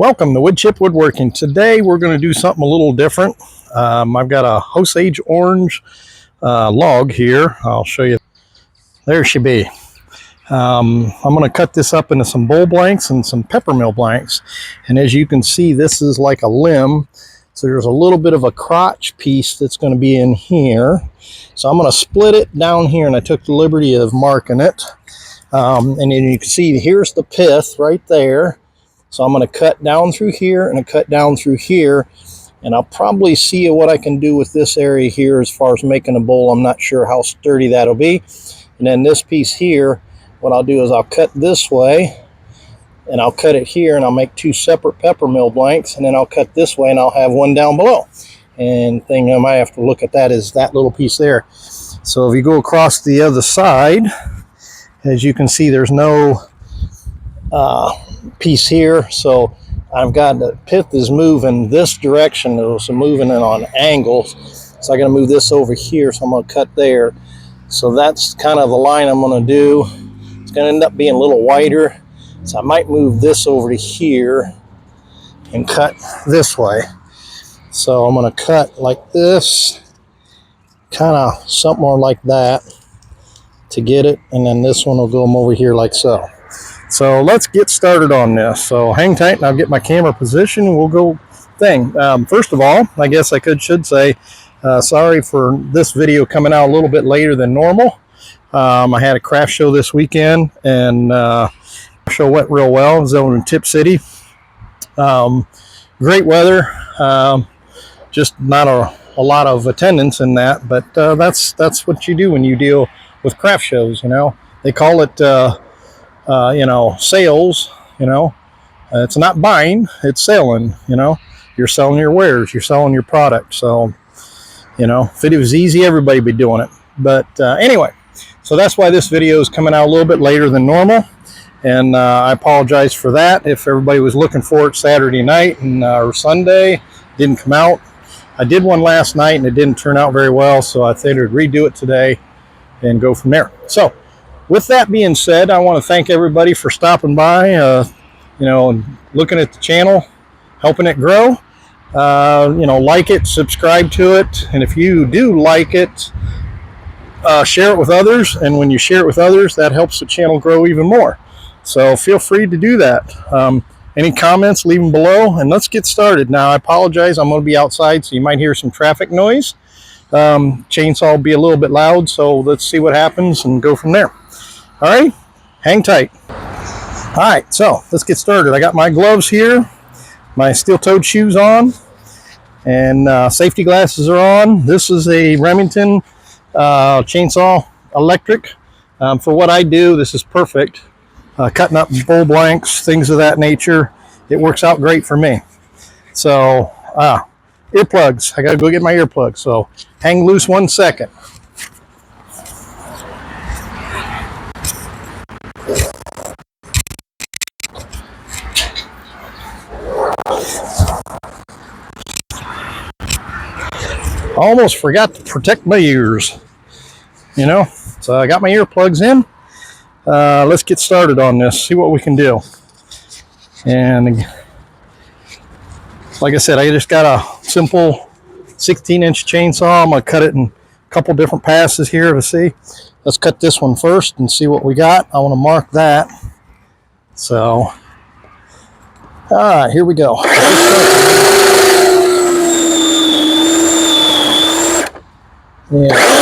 Welcome to Wood Chip Woodworking. Today we're going to do something a little different. I've got a osage orange log here. I'll show you. There she be. I'm going to cut this up into some bowl blanks and some peppermill blanks. And as you can see, this is like a limb. So there's a little bit of a crotch piece that's going to be in here. So I'm going to split it down here, and I took the liberty of marking it. And then you can see here's the pith right there. So I'm going to cut down through here and cut down through here. And I'll probably see what I can do with this area here as far as making a bowl. I'm not sure how sturdy that'll be. And then this piece here, what I'll do is I'll cut this way and I'll cut it here, and I'll make two separate peppermill blanks, and then I'll cut this way and I'll have one down below. And the thing I might have to look at that is that little piece there. So if you go across the other side, as you can see, there's no piece here. So I've got the pith is moving this direction. So moving it on angles. So I got to move this over here. So I'm going to cut there. So that's kind of the line I'm going to do. It's going to end up being a little wider. So I might move this over to here and cut this way. So I'm going to cut like this, kind of something more like that to get it. And then this one will go over here like so. So let's get started on this. So hang tight and I'll get my camera position and we'll go thing. First of all, I guess I should say, sorry for this video coming out a little bit later than normal. I had a craft show this weekend, and show went real well. It was over in Tip City. Great weather, just not a lot of attendance in that, but that's what you do when you deal with craft shows. You know, they call it sales. It's not buying, it's selling. You're selling your wares, you're selling your product. So if it was easy, everybody would be doing it. But anyway, so that's why this video is coming out a little bit later than normal. And I apologize for that. If everybody was looking for it Saturday night and or Sunday, didn't come out. I did one last night and it didn't turn out very well, so I thought I'd redo it today and go from there. So with that being said, I want to thank everybody for stopping by, looking at the channel, helping it grow. Like it, subscribe to it, and if you do like it, share it with others. And when you share it with others, that helps the channel grow even more. So feel free to do that. Any comments, leave them below, and let's get started. Now, I apologize. I'm going to be outside, so you might hear some traffic noise. Chainsaw will be a little bit loud, so let's see what happens and go from there. All right, hang tight. All right, so let's get started. I got my gloves here, my steel-toed shoes on, and safety glasses are on. This is a Remington chainsaw electric. For what I do, this is perfect. Cutting up bowl blanks, things of that nature. It works out great for me. So, earplugs. I got to go get my earplugs. So, hang loose 1 second. I almost forgot to protect my ears. So I got my earplugs in. Let's get started on this, see what we can do. And like I said, I just got a simple 16-inch chainsaw. I'm going to cut it in a couple different passes here to see. Let's cut this one first and see what we got. I want to mark that. So, all right, here we go. Yeah.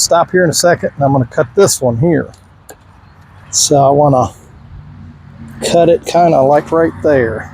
Stop here in a second, and I'm going to cut this one here. So I want to cut it kind of like right there.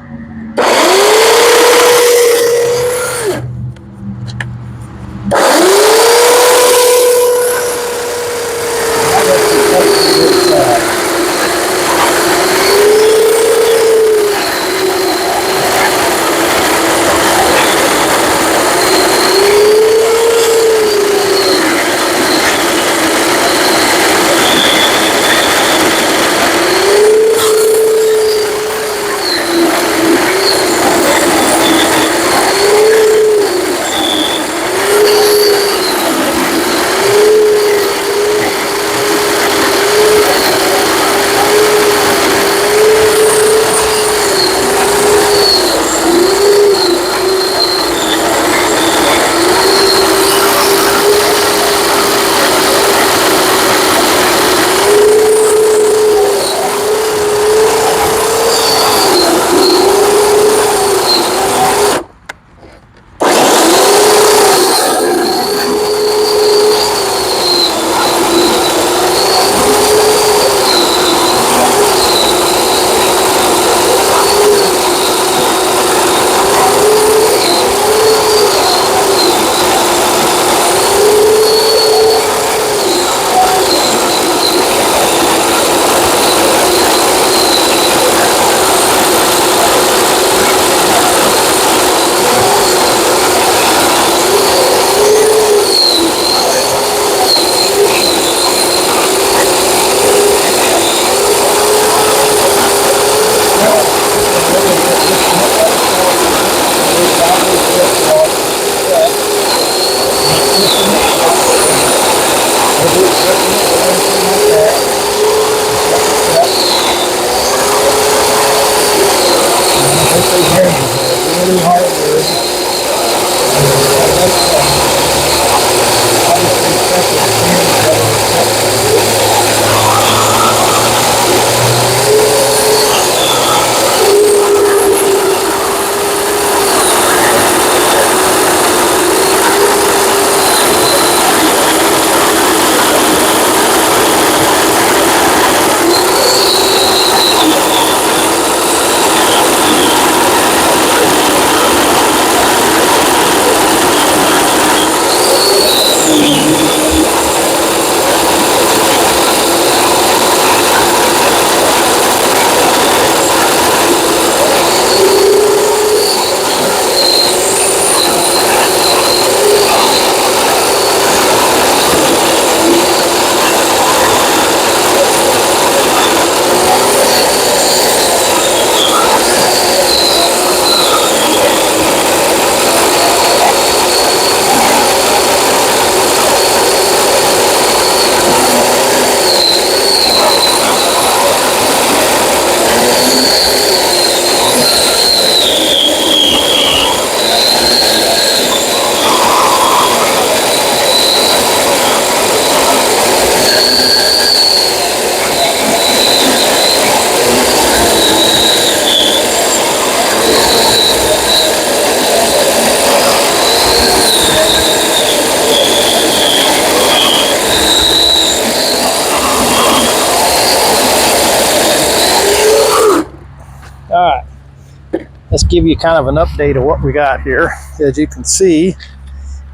let's give you kind of an update of what we got here. As you can see,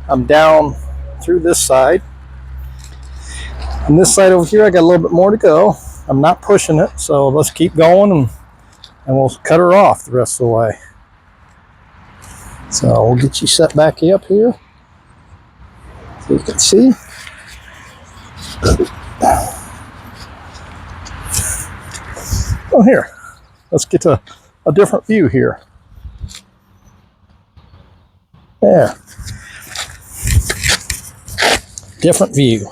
I'm down through this side. On this side over here, I got a little bit more to go. I'm not pushing it, so let's keep going and we'll cut her off the rest of the way. So we'll get you set back up here so you can see. Oh, here. Let's get to a different view here. Yeah. Different view.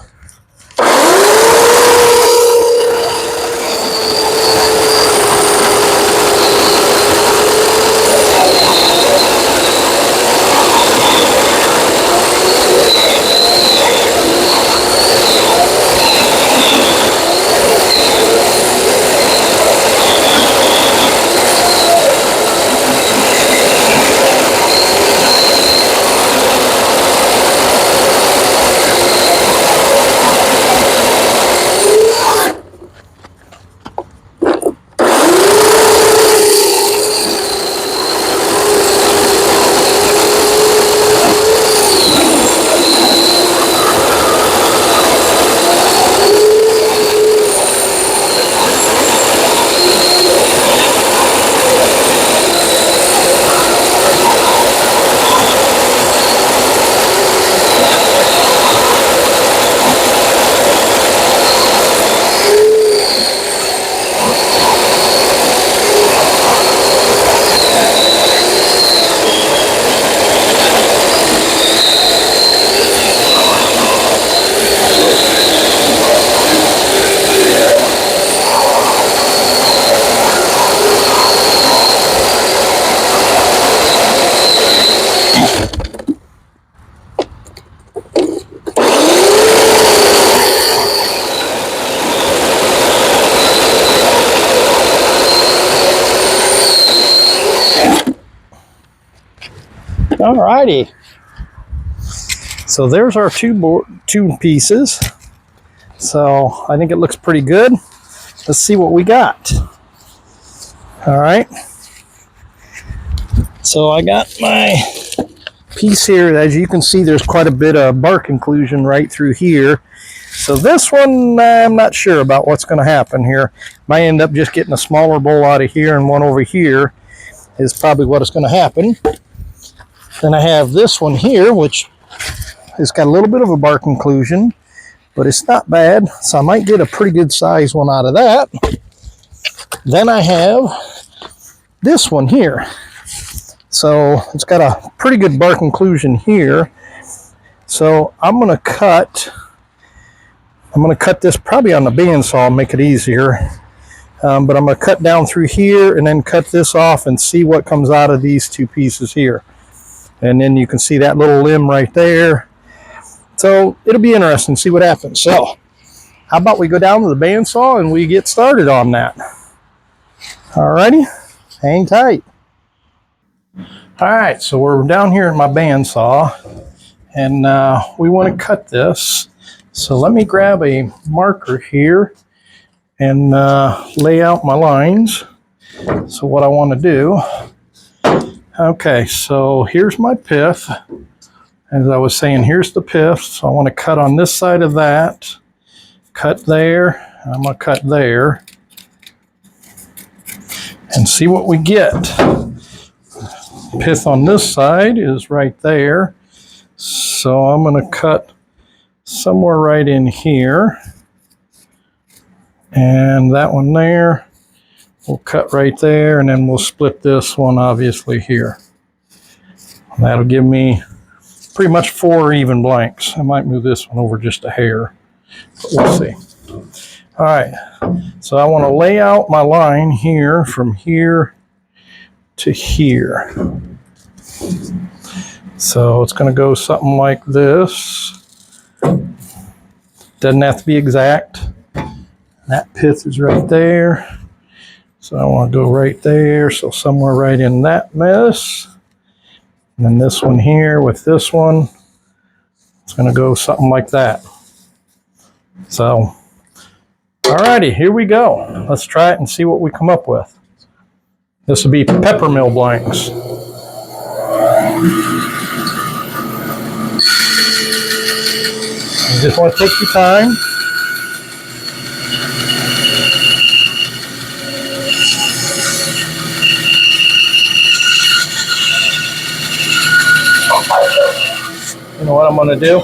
Alrighty. So there's our two pieces. So I think it looks pretty good. Let's see what we got. All right. So I got my piece here. As you can see, there's quite a bit of bark inclusion right through here. So this one, I'm not sure about what's going to happen here. Might end up just getting a smaller bowl out of here and one over here is probably what is going to happen. Then I have this one here, which has got a little bit of a bark inclusion, but it's not bad. So I might get a pretty good size one out of that. Then I have this one here. So it's got a pretty good bark inclusion here. So I'm going to cut this probably on the bandsaw, make it easier. But I'm going to cut down through here and then cut this off and see what comes out of these two pieces here. And then you can see that little limb right there. So it'll be interesting to see what happens. So how about we go down to the bandsaw and we get started on that. Alrighty, hang tight. Alright, so we're down here in my bandsaw and we want to cut this. So let me grab a marker here and lay out my lines. So what I want to do, okay, so here's my pith. As I was saying, here's the pith. So I want to cut on this side of that, cut there, and I'm going to cut there, and see what we get. Pith on this side is right there. So I'm going to cut somewhere right in here. And that one there, we'll cut right there, and then we'll split this one obviously here. That'll give me pretty much 4 even blanks. I might move this one over just a hair, but we'll see. All right, so I want to lay out my line here from here to here. So it's going to go something like this. Doesn't have to be exact. That pith is right there. So I want to go right there. So somewhere right in that mess. And then this one here with this one, it's going to go something like that. So, alrighty, here we go. Let's try it and see what we come up with. This will be peppermill blanks. You just want to take your time. You know what I'm going to do?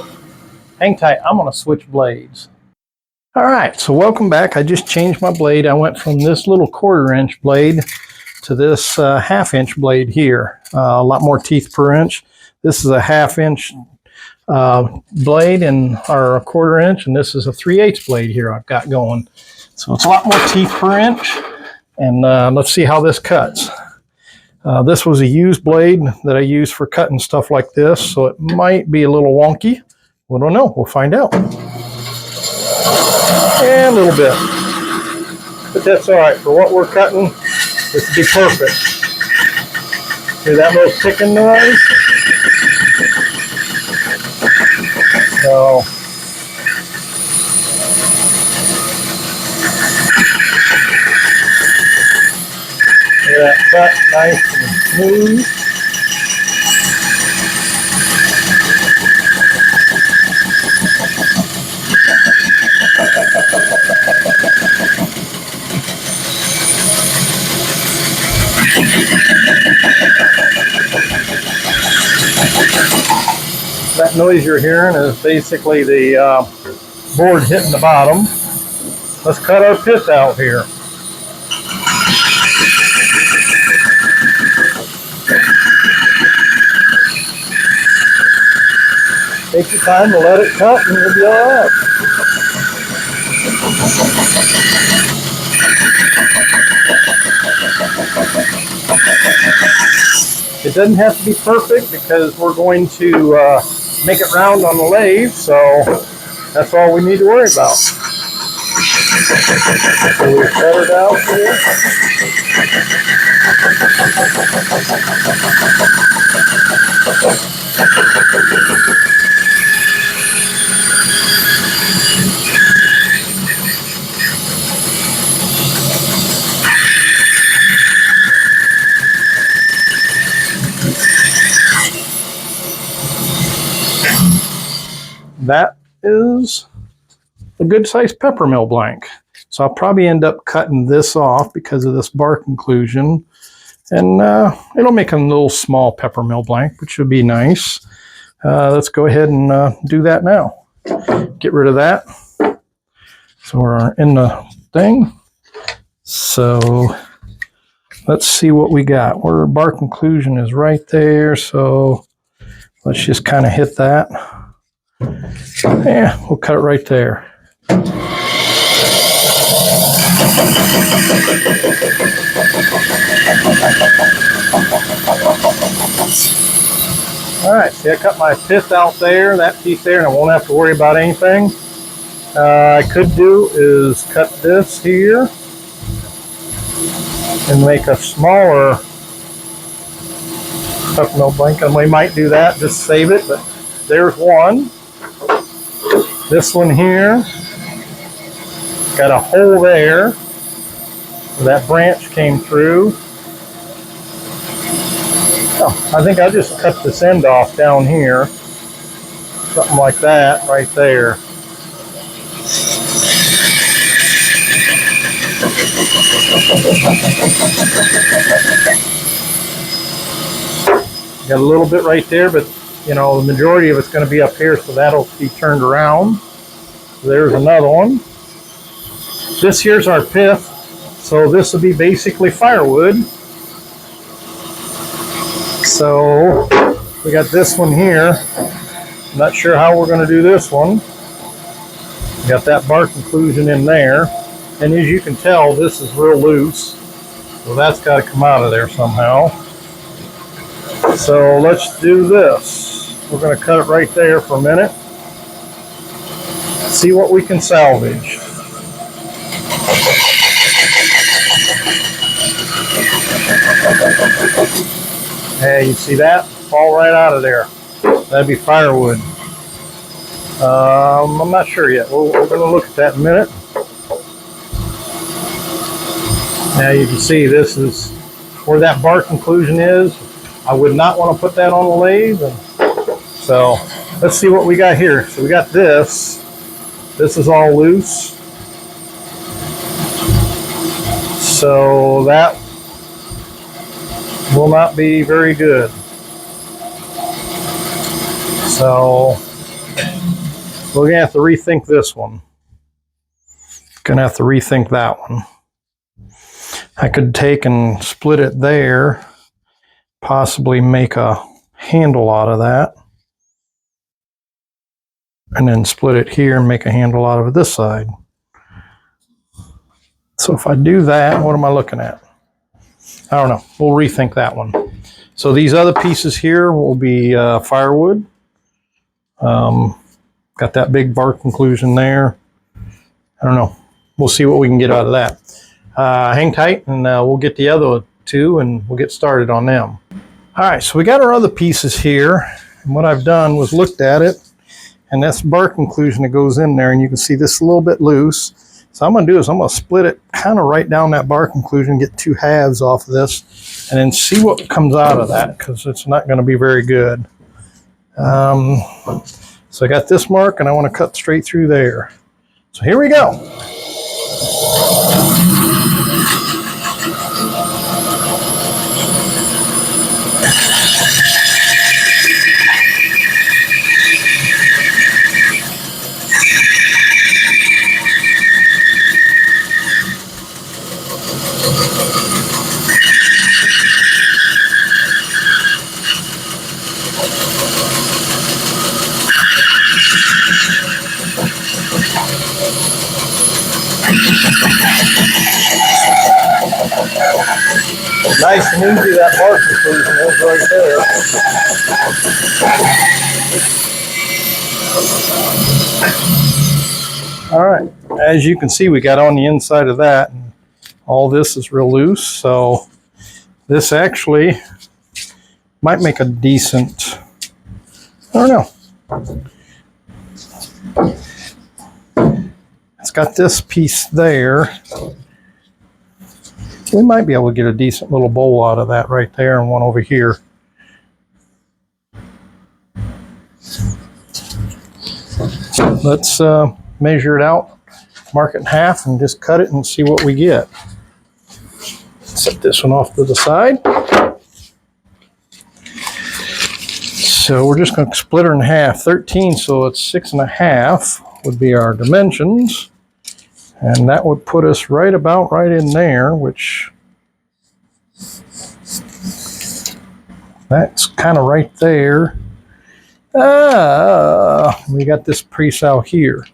Hang tight. I'm going to switch blades. All right, so welcome back. I just changed my blade. I went from this little 1/4 inch blade to this 1/2 inch blade here. A lot more teeth per inch. This is a 1/2 inch blade or a 1/4 inch, and this is a 3/8 blade here I've got going. So it's a lot more teeth per inch. And let's see how this cuts. This was a used blade that I use for cutting stuff like this, so it might be a little wonky. We don't know. We'll find out. And a little bit. But that's all right. For what we're cutting, this would be perfect. Hear that little ticking noise? So, hear that cut, nice and smooth. That noise you're hearing is basically the board hitting the bottom. Let's cut our pith out here. Take your time to let it cut and you'll be all right. It doesn't have to be perfect because we're going to make it round on the lathe, so that's all we need to worry about. So we cut it out here. That is a good sized peppermill blank. So I'll probably end up cutting this off because of this bark inclusion. And it'll make a little small peppermill blank, which would be nice. Let's go ahead and do that now. Get rid of that. So we're in the thing. So let's see what we got. Where bark inclusion is right there. So let's just kind of hit that. Yeah, we'll cut it right there. All right, see, I cut my pith out there, that piece there, and I won't have to worry about anything. I could do is cut this here and make a smaller peppermill blank, and we might do that, just save it, but there's one. This one here, got a hole there where that branch came through. Oh, I think I'll just cut this end off down here. Something like that right there. Got a little bit right there, but you know, the majority of it's going to be up here, so that'll be turned around. There's another one. This here's our pith, so this will be basically firewood. So we got this one here. I'm not sure how we're going to do this one. Got that bark inclusion in there, and as you can tell, this is real loose, so that's got to come out of there somehow. So let's do this. We're going to cut it right there for a minute. See what we can salvage. Hey, you see that? Fall right out of there. That'd be firewood. I'm not sure yet. We're going to look at that in a minute. Now you can see this is where that bark inclusion is. I would not want to put that on the lathe. And so let's see what we got here. So we got this. This is all loose. So that will not be very good. So we're gonna have to rethink this one. Gonna have to rethink that one. I could take and split it there, possibly make a handle out of that, and then split it here and make a handle out of this side. So if I do that, what am I looking at? I don't know. We'll rethink that one. So these other pieces here will be firewood. Got that big bark inclusion there. I don't know. We'll see what we can get out of that. Hang tight, and we'll get the other two, and we'll get started on them. All right, so we got our other pieces here. And what I've done was looked at it, and that's bark inclusion that goes in there, and you can see this a little bit loose. So I'm going to do is I'm going to split it kind of right down that bark inclusion, get two halves off of this, and then see what comes out of that, because it's not going to be very good. So I got this mark, and I want to cut straight through there. So here we go. Nice and easy, that bark inclusion is right there. All right, as you can see, we got on the inside of that, and all this is real loose, so this actually might make a decent, I don't know. It's got this piece there. We might be able to get a decent little bowl out of that right there, and one over here. Let's measure it out, mark it in half, and just cut it and see what we get. Set this one off to the side. So we're just going to split her in half. 13, so it's 6.5 would be our dimensions. And that would put us right about right in there, which that's kind of right there. We got this piece out here.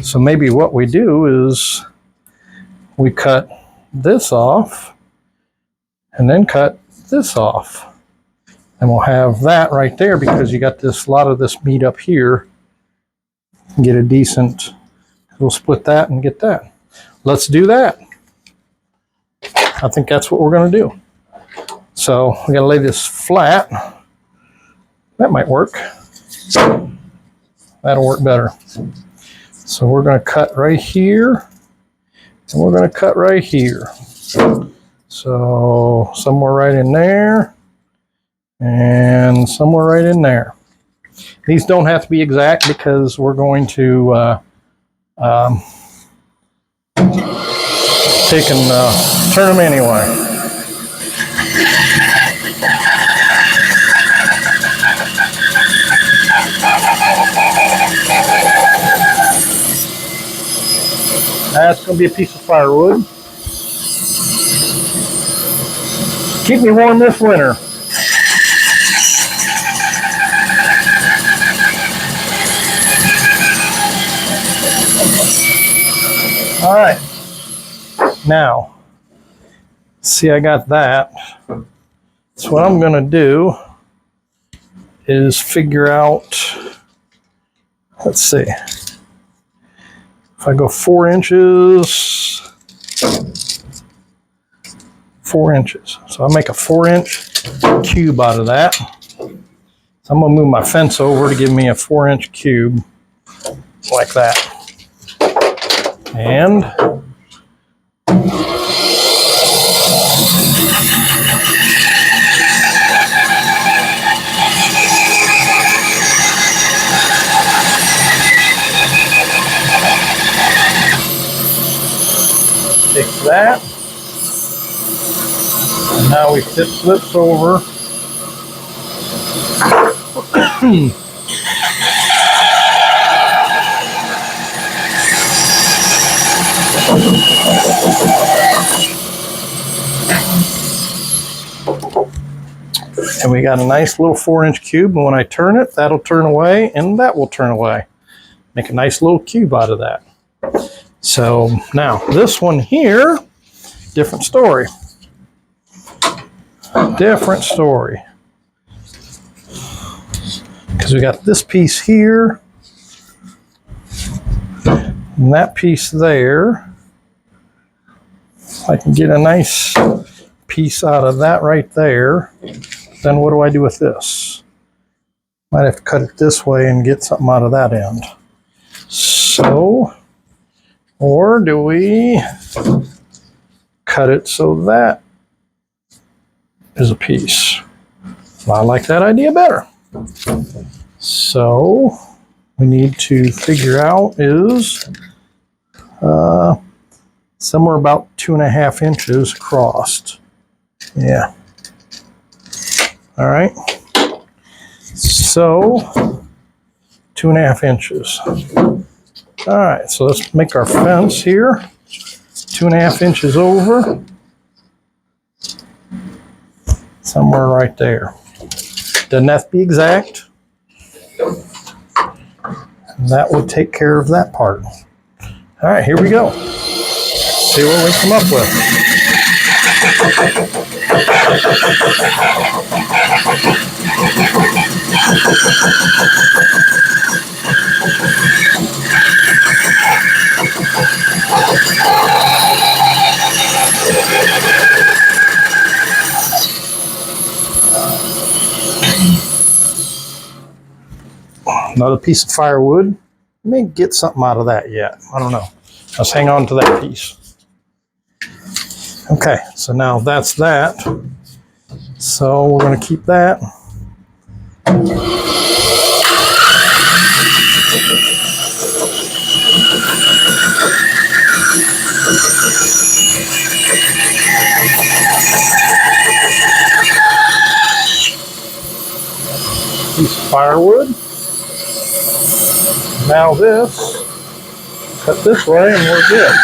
So maybe what we do is we cut this off and then cut this off. And we'll have that right there, because you got this, a lot of this meat up here. Get a decent, we'll split that and get that. Let's do that. I think that's what we're going to do. So we got to lay this flat. That might work. That'll work better. So we're going to cut right here, and we're going to cut right here. So somewhere right in there, and somewhere right in there. These don't have to be exact, because we're going to take and turn them anyway. That's going to be a piece of firewood. Keep me warm this winter. All right, now, see, I got that. So what I'm going to do is figure out, let's see, if I go 4 inches, 4 inches. So I'll make a 4-inch cube out of that. So I'm going to move my fence over to give me a 4-inch cube like that. And Take that. And now we flip this over. And we got a nice little 4-inch cube, and when I turn it, that'll turn away and that will turn away. Make a nice little cube out of that. So now this one here, different story. Different story. Because we got this piece here and that piece there. I can get a nice piece out of that right there. Then what do I do with this? Might have to cut it this way and get something out of that end. So, or do we cut it so that is a piece? I like that idea better. So, we need to figure out is somewhere about 2.5 inches across. Yeah. All right. So 2.5 inches. All right. So let's make our fence here. 2.5 inches over. Somewhere right there. Doesn't have to be exact. And that will take care of that part. All right. Here we go. See what we come up with. Another piece of firewood. May get something out of that yet. I don't know. Let's hang on to that piece. Okay, so now that's that. So we're going to keep that. Piece of firewood. Now this, cut this way and we're good.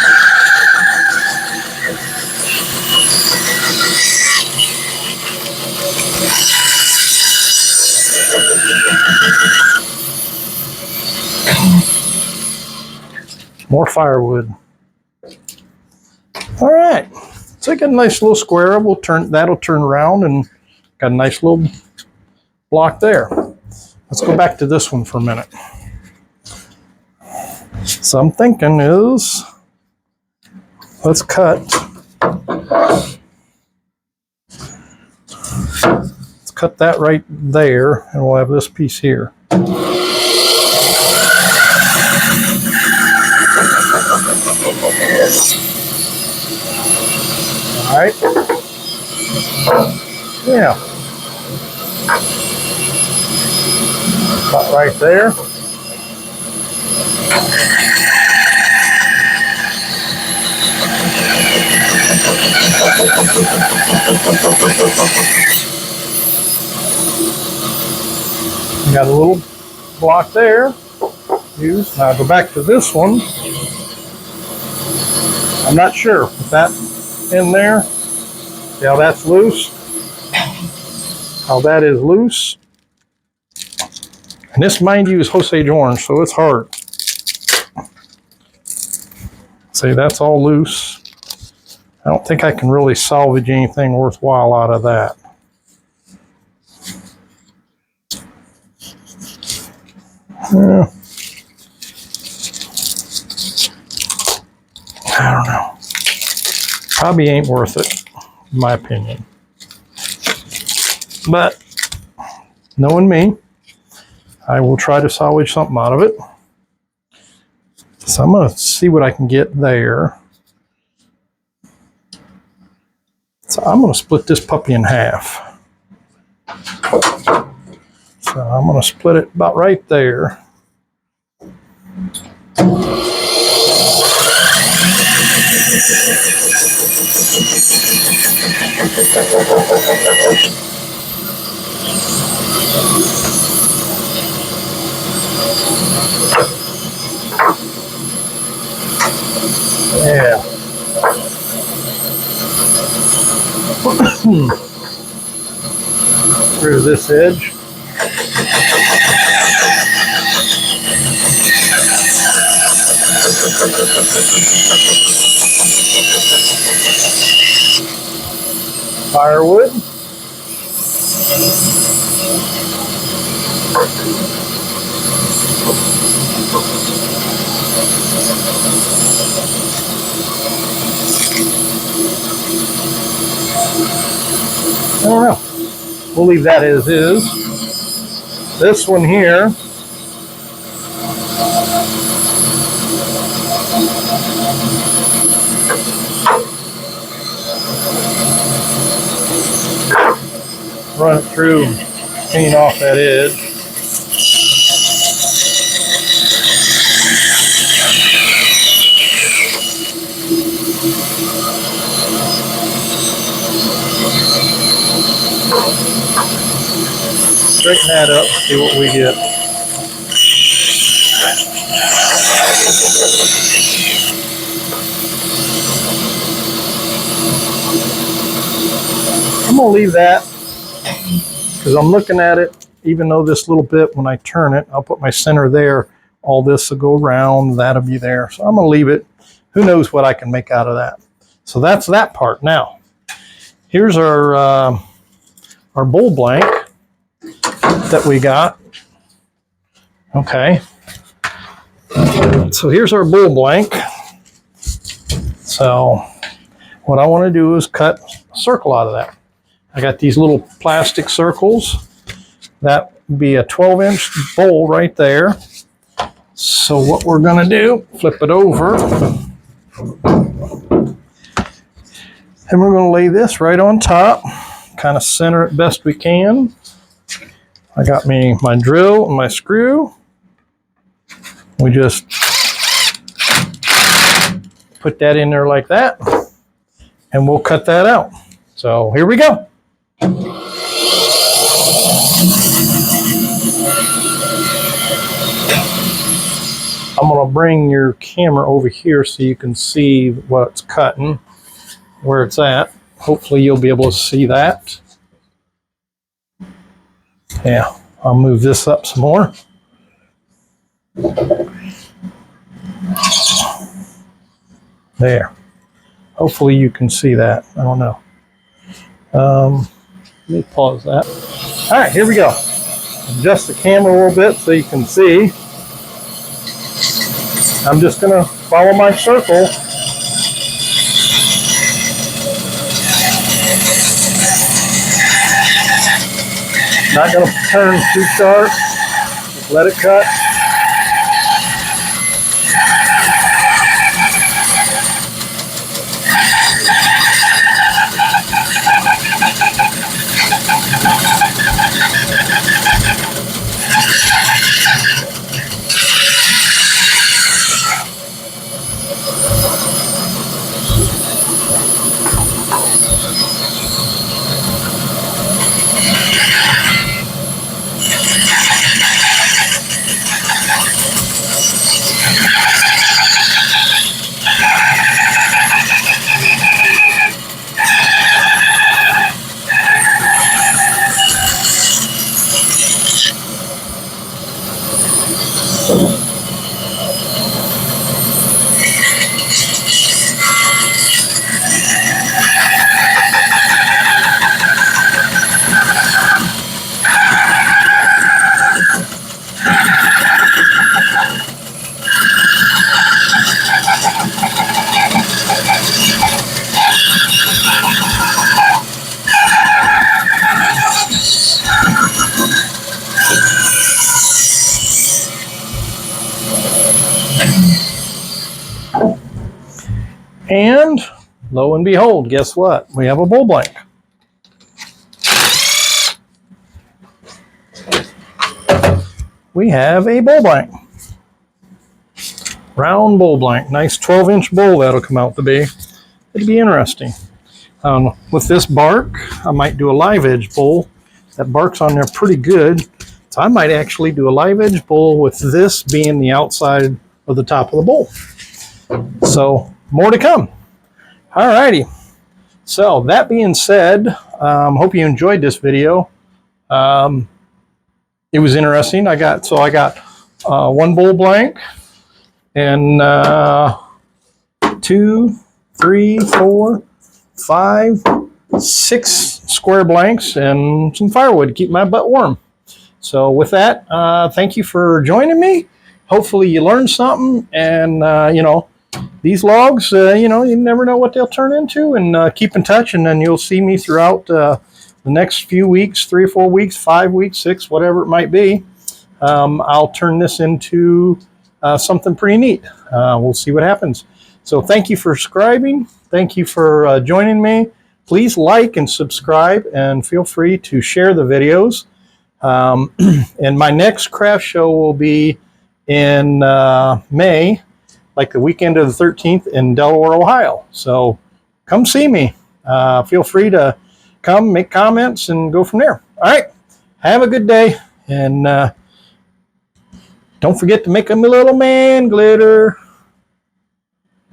More firewood. All right, so I got a nice little square. That'll turn around and got a nice little block there. Let's go back to this one for a minute. So I'm thinking is, let's cut that right there, and we'll have this piece here. All right. Yeah. About right there. Got a little block there. Now go back to this one. I'm not sure. Put that in there. See how that's loose? How that is loose. And this, mind you, is osage orange, so it's hard. See, that's all loose. I don't think I can really salvage anything worthwhile out of that. Yeah. I don't know. Probably ain't worth it, in my opinion. But, knowing me, I will try to salvage something out of it. So I'm going to see what I can get there. So I'm going to split this puppy in half. So I'm going to split it about right there. Yeah. Through this edge. Firewood. I don't know. We'll leave that as is. This one here, run it through, clean off that edge. Straighten that up, see what we get. I'm going to leave that because I'm looking at it, even though this little bit, when I turn it, I'll put my center there. All this will go around, that'll be there. So I'm going to leave it. Who knows what I can make out of that. So that's that part. Now, here's our bowl blank that we got. Okay. So here's our bowl blank. So what I want to do is cut a circle out of that. I got these little plastic circles. That would be a 12-inch bowl right there. So what we're going to do, flip it over. And we're going to lay this right on top. Kind of center it best we can. I got my drill and my screw. We just put that in there like that. And we'll cut that out. So here we go. I'm going to bring your camera over here so you can see what's cutting, where it's at. Hopefully you'll be able to see that. Yeah, I'll move this up some more. There. Hopefully you can see that. I don't know. Let me pause that. All right, here we go. Adjust the camera a little bit so you can see. I'm just going to follow my circle. Not going to turn too sharp. Just let it cut. And lo and behold, guess what? We have a bowl blank. We have a bowl blank. Round bowl blank. Nice 12-inch bowl that'll come out to be. it'd be interesting. With this bark, I might do a live edge bowl. That bark's on there pretty good. So I might actually do a live edge bowl with this being the outside of the top of the bowl. So more to come. All righty. So that being said, hope you enjoyed this video. It was interesting. I got one bowl blank and 2, 3, 4, 5, 6 square blanks and some firewood to keep my butt warm. So with that, thank you for joining me. Hopefully you learned something, and you know, these logs, you know, you never know what they'll turn into, and keep in touch, and then you'll see me throughout the next few weeks, 3 or 4 weeks, 5 weeks, 6, whatever it might be. I'll turn this into something pretty neat. We'll see what happens. So thank you for subscribing. Thank you for joining me. Please like and subscribe, and feel free to share the videos. And my next craft show will be in May, like the weekend of the 13th in Delaware, Ohio. So come see me. Feel free to come, make comments, and go from there. All right. Have a good day. And don't forget to make a little man glitter.